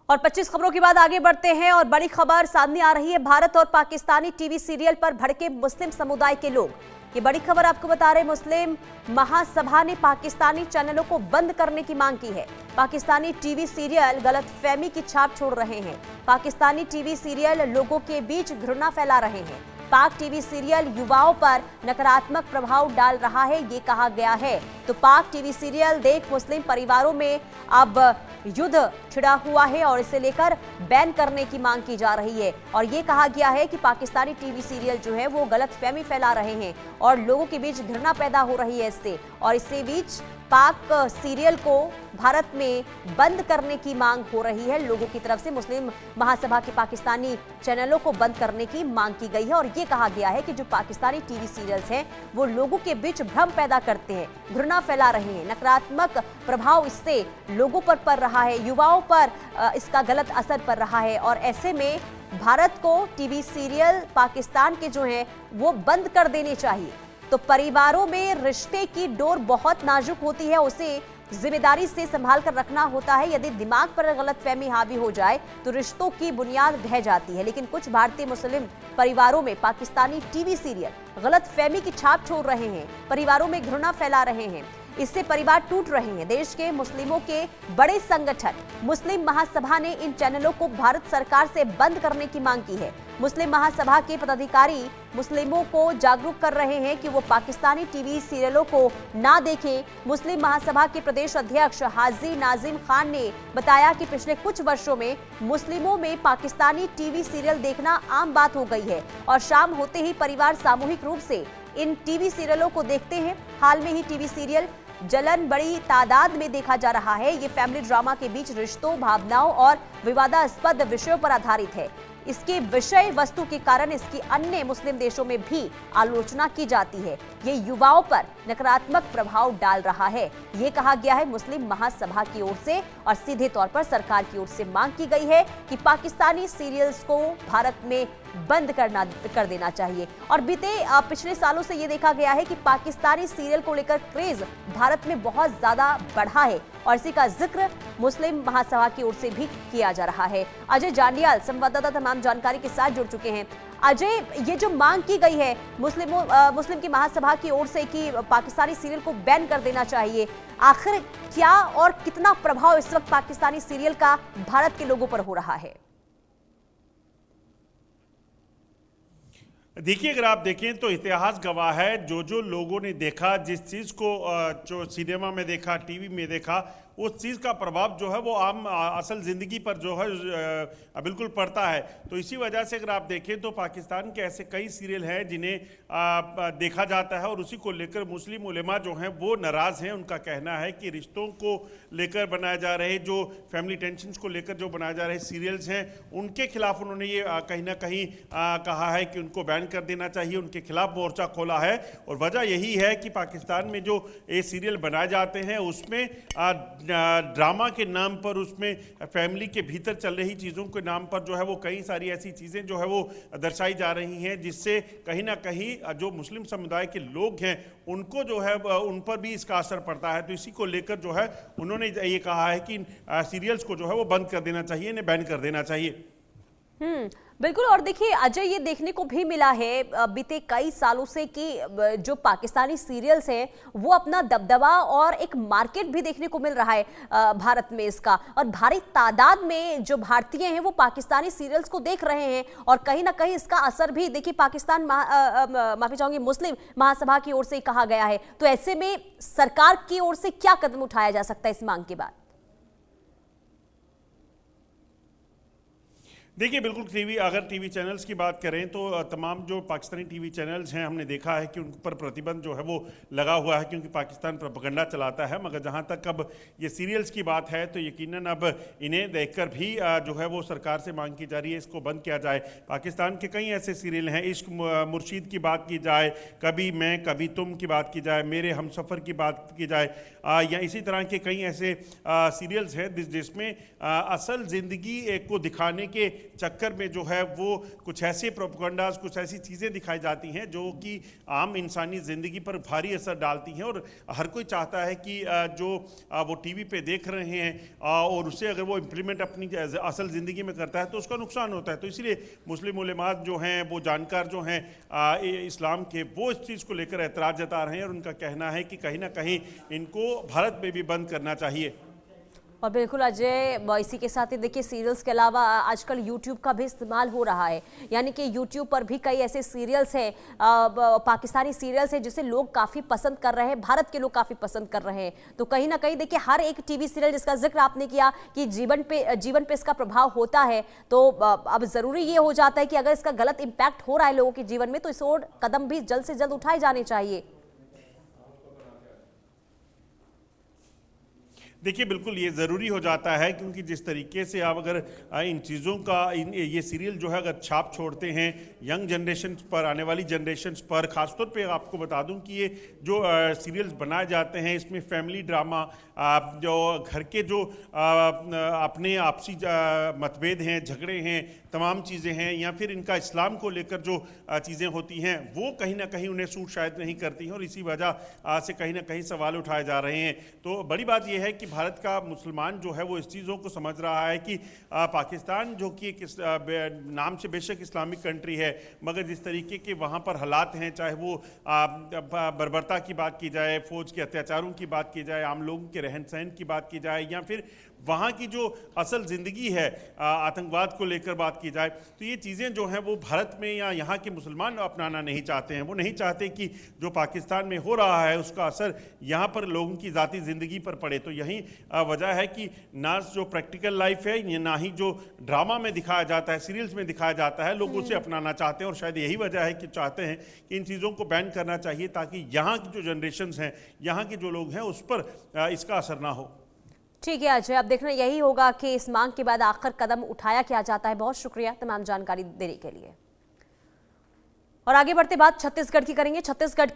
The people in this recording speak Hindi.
और 25 खबरों के बाद आगे बढ़ते हैं और बड़ी खबर सामने आ रही है। भारत और पाकिस्तानी टीवी सीरियल पर भड़के मुस्लिम समुदाय के लोग। ये बड़ी खबर आपको बता रहे, मुस्लिम महासभा ने पाकिस्तानी चैनलों को बंद करने की मांग की है। पाकिस्तानी टीवी सीरियल गलतफहमी की छाप छोड़ रहे हैं। पाकिस्तानी टीवी सीरियल लोगों के बीच घृणा फैला रहे हैं। पाक टीवी सीरियल युवाओं पर नकारात्मक प्रभाव डाल रहा है, ये कहा गया है। तो पाक टीवी सीरियल देख मुस्लिम परिवारों में अब युद्ध छिड़ा हुआ है और इसे लेकर बैन करने की मांग की जा रही है। और ये कहा गया है कि पाकिस्तानी टीवी सीरियल जो है वो गलतफहमी फैला रहे हैं और लोगों के बीच घृणा पैदा हो रही है इससे। और इसी बीच पाक सीरियल को भारत में बंद करने की मांग हो रही है लोगों की तरफ से। मुस्लिम महासभा के पाकिस्तानी चैनलों को बंद करने की मांग की गई है और ये कहा गया है कि जो पाकिस्तानी टीवी सीरियल्स हैं वो लोगों के बीच भ्रम पैदा करते हैं, घृणा फैला रहे हैं, नकारात्मक प्रभाव इससे लोगों पर पड़ रहा है, युवाओं पर इसका गलत असर पड़ रहा है। और ऐसे में भारत को टीवी सीरियल पाकिस्तान के जो हैं वो बंद कर देने चाहिए। तो परिवारों में रिश्ते की डोर बहुत नाजुक होती है, उसे जिम्मेदारी से संभाल कर रखना होता है। यदि दिमाग पर गलतफहमी हावी हो जाए तो रिश्तों की बुनियाद ढह जाती है। लेकिन कुछ भारतीय मुस्लिम परिवारों में पाकिस्तानी टीवी सीरियल गलतफहमी की छाप छोड़ रहे हैं, परिवारों में घृणा फैला रहे हैं, इससे परिवार टूट रहे हैं। देश के मुस्लिमों के बड़े संगठन मुस्लिम महासभा ने इन चैनलों को भारत सरकार से बंद करने की मांग की है। मुस्लिम महासभा के पदाधिकारी मुस्लिमों को जागरूक कर रहे हैं कि वो पाकिस्तानी टीवी सीरियलों को ना देखें। मुस्लिम महासभा के प्रदेश अध्यक्ष हाजी नाजिम खान ने बताया कि पिछले कुछ वर्षों में मुस्लिमों में पाकिस्तानी टीवी सीरियल देखना आम बात हो गई है और शाम होते ही परिवार सामूहिक रूप से इन टीवी सीरियलों को देखते हैं। हाल में ही टीवी सीरियल जलन बड़ी तादाद में देखा जा रहा है। ये फैमिली ड्रामा के बीच रिश्तों, भावनाओं और विवादास्पद विषयों पर आधारित है। इसके विषय वस्तु के कारण इसकी अन्य मुस्लिम देशों में भी आलोचना की जाती है। ये युवाओं पर नकारात्मक प्रभाव डाल रहा है, ये कहा गया है मुस्लिम महासभा की ओर से। और सीधे तौर पर सरकार की ओर से मांग की गई है कि पाकिस्तानी सीरियल्स को भारत में बंद कर देना चाहिए। और पिछले सालों से ये देखा गया है कि पाकिस्तानी सीरियल को लेकर क्रेज भारत में बहुत ज्यादा बढ़ा है और इसी का जिक्र मुस्लिम महासभा की ओर से भी किया जा रहा है। अजय जांडियाल संवाददाता तमाम जानकारी के साथ जुड़ चुके हैं। अजय, ये जो मांग की गई है मुस्लिम की महासभा की ओर से कि पाकिस्तानी सीरियल को बैन कर देना चाहिए, आखिर क्या और कितना प्रभाव इस वक्त पाकिस्तानी सीरियल का भारत के लोगों पर हो रहा है? देखिए, अगर आप देखें तो इतिहास गवाह है, जो लोगों ने देखा, जिस चीज़ को जो सिनेमा में देखा, टीवी में देखा, उस चीज़ का प्रभाव जो है वो आम असल ज़िंदगी पर जो है बिल्कुल पड़ता है। तो इसी वजह से अगर आप देखें तो पाकिस्तान के ऐसे कई सीरियल हैं जिन्हें देखा जाता है और उसी को लेकर मुस्लिम उलेमा जो हैं वो नाराज़ हैं। उनका कहना है कि रिश्तों को लेकर बनाए जा रहे, जो फैमिली टेंशन्स को लेकर जो बनाए जा रहे सीरियल्स हैं, उनके खिलाफ उन्होंने ये कहीं ना कहीं कहा है कि उनको बैन कर देना चाहिए, उनके खिलाफ मोर्चा खोला है। और वजह यही है कि पाकिस्तान में जो ये सीरियल बनाए जाते हैं उसमें ड्रामा के नाम पर, उसमें फैमिली के भीतर चल रही चीज़ों के नाम पर जो है वो कई सारी ऐसी चीज़ें जो है वो दर्शाई जा रही हैं, जिससे कहीं ना कहीं जो मुस्लिम समुदाय के लोग हैं उनको जो है उन पर भी इसका असर पड़ता है। तो इसी को लेकर जो है उन्होंने ये कहा है कि सीरियल्स को जो है वो बंद कर देना चाहिए, इन्हें बैन कर देना चाहिए। बिल्कुल। और देखिए अजय, ये देखने को भी मिला है बीते कई सालों से कि जो पाकिस्तानी सीरियल्स हैं वो अपना दबदबा और एक मार्केट भी देखने को मिल रहा है भारत में इसका। और भारी तादाद में जो भारतीय हैं वो पाकिस्तानी सीरियल्स को देख रहे हैं और कहीं ना कहीं इसका असर भी देखिए पाकिस्तान माफी चाहूंगी मुस्लिम महासभा की ओर से कहा गया है। तो ऐसे में सरकार की ओर से क्या कदम उठाया जा सकता है इस मांग के बाद? देखिए, बिल्कुल अगर टीवी चैनल्स की बात करें तो तमाम जो पाकिस्तानी टीवी चैनल्स हैं हमने देखा है कि उन पर प्रतिबंध जो है वो लगा हुआ है, क्योंकि पाकिस्तान प्रोपेगेंडा चलाता है। मगर जहां तक अब ये सीरियल्स की बात है तो यकीनन अब इन्हें देखकर भी जो है वो सरकार से मांग की जा रही है इसको बंद किया जाए। पाकिस्तान के कई ऐसे सीरियल हैं, इश्क मुर्शीद की बात की जाए, कभी मैं कभी तुम की बात की जाए, मेरे हमसफ़र की बात की जाए, या इसी तरह के कई ऐसे सीरियल्स हैं जिसमें असल ज़िंदगी को दिखाने के चक्कर में जो है वो कुछ ऐसे प्रोपेगेंडास, कुछ ऐसी चीज़ें दिखाई जाती हैं जो कि आम इंसानी ज़िंदगी पर भारी असर डालती हैं। और हर कोई चाहता है कि जो वो टीवी पे देख रहे हैं और उसे अगर वो इम्प्लीमेंट अपनी असल ज़िंदगी में करता है तो उसका नुकसान होता है। तो इसलिए मुस्लिम उलेमात जो हैं, वो जानकार जो हैं इस्लाम के, वो इस चीज़ को लेकर एतराज़ जता रहे हैं और उनका कहना है कि कहीं ना कहीं इनको भारत में भी बंद करना चाहिए। और बिल्कुल अजय, इसी के साथ ही देखिए सीरियल्स के अलावा आजकल यूट्यूब का भी इस्तेमाल हो रहा है, यानी कि यूट्यूब पर भी कई ऐसे सीरियल्स हैं, पाकिस्तानी सीरियल्स हैं जिसे लोग काफ़ी पसंद कर रहे हैं, भारत के लोग काफ़ी पसंद कर रहे हैं। तो कहीं ना कहीं देखिए हर एक टीवी सीरियल जिसका जिक्र आपने किया कि जीवन पे इसका प्रभाव होता है, तो अब ज़रूरी ये हो जाता है कि अगर इसका गलत इम्पैक्ट हो रहा है लोगों के जीवन में तो इस ओर कदम भी जल्द से जल्द उठाए जाने चाहिए। देखिए बिल्कुल ये ज़रूरी हो जाता है, क्योंकि जिस तरीके से आप अगर इन चीज़ों का ये सीरियल जो है अगर छाप छोड़ते हैं यंग जनरेशन पर, आने वाली जनरेशन पर, ख़ासतौर पे आपको बता दूं कि ये जो सीरियल्स बनाए जाते हैं इसमें फैमिली ड्रामा, जो घर के जो अपने आपसी मतभेद हैं, झगड़े हैं, तमाम चीज़ें हैं, या फिर इनका इस्लाम को लेकर जो चीज़ें होती हैं वो कहीं ना कहीं उन्हें सूट शायद नहीं करती हैं और इसी वजह से कहीं ना कहीं सवाल उठाए जा रहे हैं। तो बड़ी बात यह है कि भारत का मुसलमान जो है वो इस चीज़ों को समझ रहा है कि पाकिस्तान जो कि एक नाम से बेशक इस्लामिक कंट्री है, मगर जिस तरीके के वहाँ पर हालात हैं, चाहे वो बर्बरता की बात की जाए, फौज के अत्याचारों की बात की जाए, आम लोगों के रहन सहन की बात की जाए, या फिर वहाँ की जो असल ज़िंदगी है आतंकवाद को लेकर बात की जाए, तो ये चीज़ें जो हैं वो भारत में या यहाँ के मुसलमान अपनाना नहीं चाहते हैं। वो नहीं चाहते कि जो पाकिस्तान में हो रहा है उसका असर यहाँ पर लोगों की ज़ाती ज़िंदगी पर पड़े। तो यही वजह है कि ना जो प्रैक्टिकल लाइफ है, ना ही जो ड्रामा में दिखाया जाता है, सीरियल्स में दिखाया जाता है, लोग उसे अपनाना चाहते हैं। और शायद यही वजह है कि चाहते हैं कि इन चीज़ों को बैन करना चाहिए ताकि यहाँ की जो जनरेशन्स हैं, यहाँ के जो लोग हैं उस पर इसका असर ना हो। ठीक है अजय, अब देखना यही होगा कि इस मांग के बाद आखिर कदम उठाया क्या जाता है। बहुत शुक्रिया तमाम जानकारी देने के लिए। और आगे बढ़ते बात छत्तीसगढ़ की करेंगे। छत्तीसगढ़